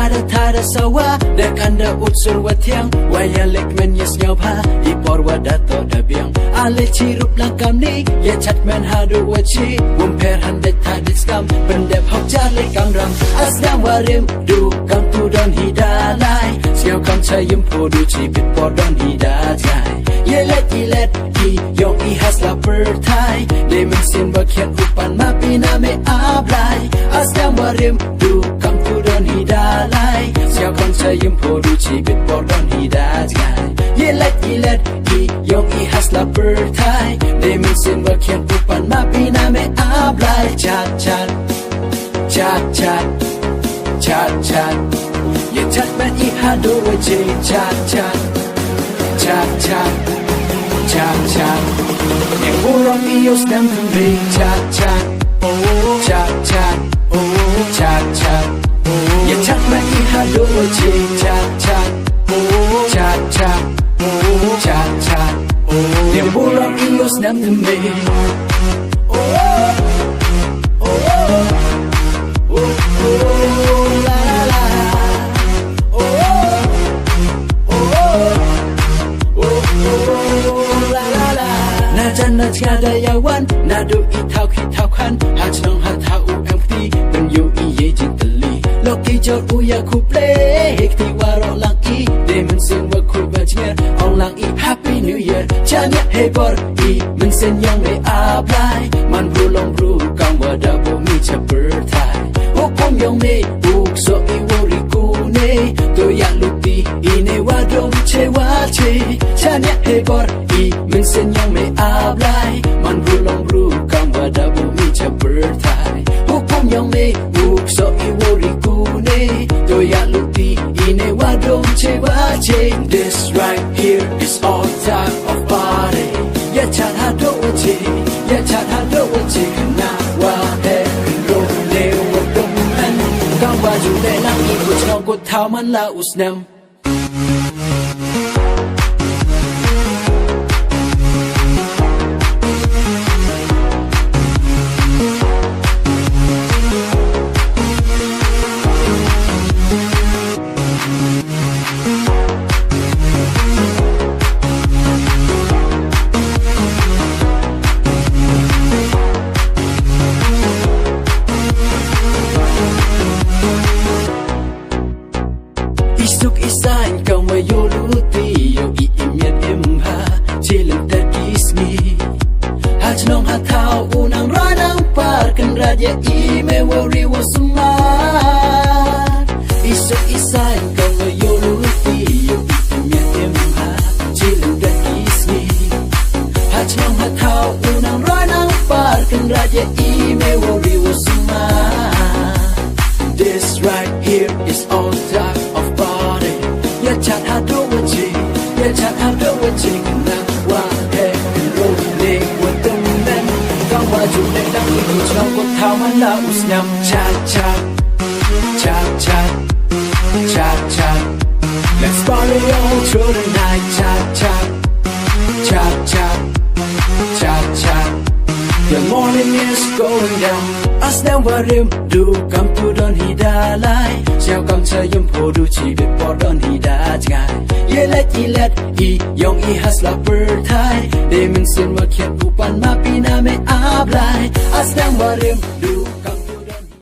Tada sawa dek anda utsur watiang waya lek men yes nyapa ipor wadato dabiang ale cirup langkam ni ya chatman hadu wachi wumper handet hadit skam pendep hok jale kamram asdam warim du kam tu don hidalai siau kam chayim podu chi bit por don hidatai yelet ki yong I hasla pertai de min sin bakhet upan mapina me ablai asdam warim du kam tu don hidalai siau kam chayim podu chi bit por don hidatai yelet ki yong I hasla pertai de min sin bakhet upan mapina me ablai chat ye chat man I hado wachi chat ye kurang ios nam tumbi chat ye chat man I hado wachi chat ye kurang ios nam tumbi na tiada yawan nadu I thau khi thau khan ha chnong ha thau empty when you I ye jitli loki jor u ya khu play hekti waro lang I demon sin wa khu ba chia on lang I happy new year chanya hey bor I min sen yang me apply man bru long bru kam wa da bo mi cha birthday ho kom yong me book so I worry ku ne to ya luti I ne wa dom che wa che chanya hey bor I min sen yang me apply man bru long bru kam wa da bo mi cha birthday ho kom yong me book so I worry ku ne to ya luti I ne wa dom che wa che this right here is all time of party ya chat ha do che na wa he ro le wa dom an kam wa ju le na I ku chong ko thau man la usnam Isuk isain kau mayoluti yo I imiat imha chilin takismi hajnong hatau unang ranang parkan raja I me worry wasuma Isuk isain kau mayoluti yo I imiat imha chilin takismi hajnong hatau unang ranang parkan raja I me worry wasuma This right here is all time of party. Ya chat ha do wachi na wa he ro le wa dum nan ka wa ju le dang I ku chong ko thau man la usnyam chat let's party all through the night chat the morning is going down as them warim du kam tu don hidalai siao kam chayum podu chi bit por don hidajgai yelet I yong I hasla pertai de min sin wa khet upan mapina me ablai as them warim du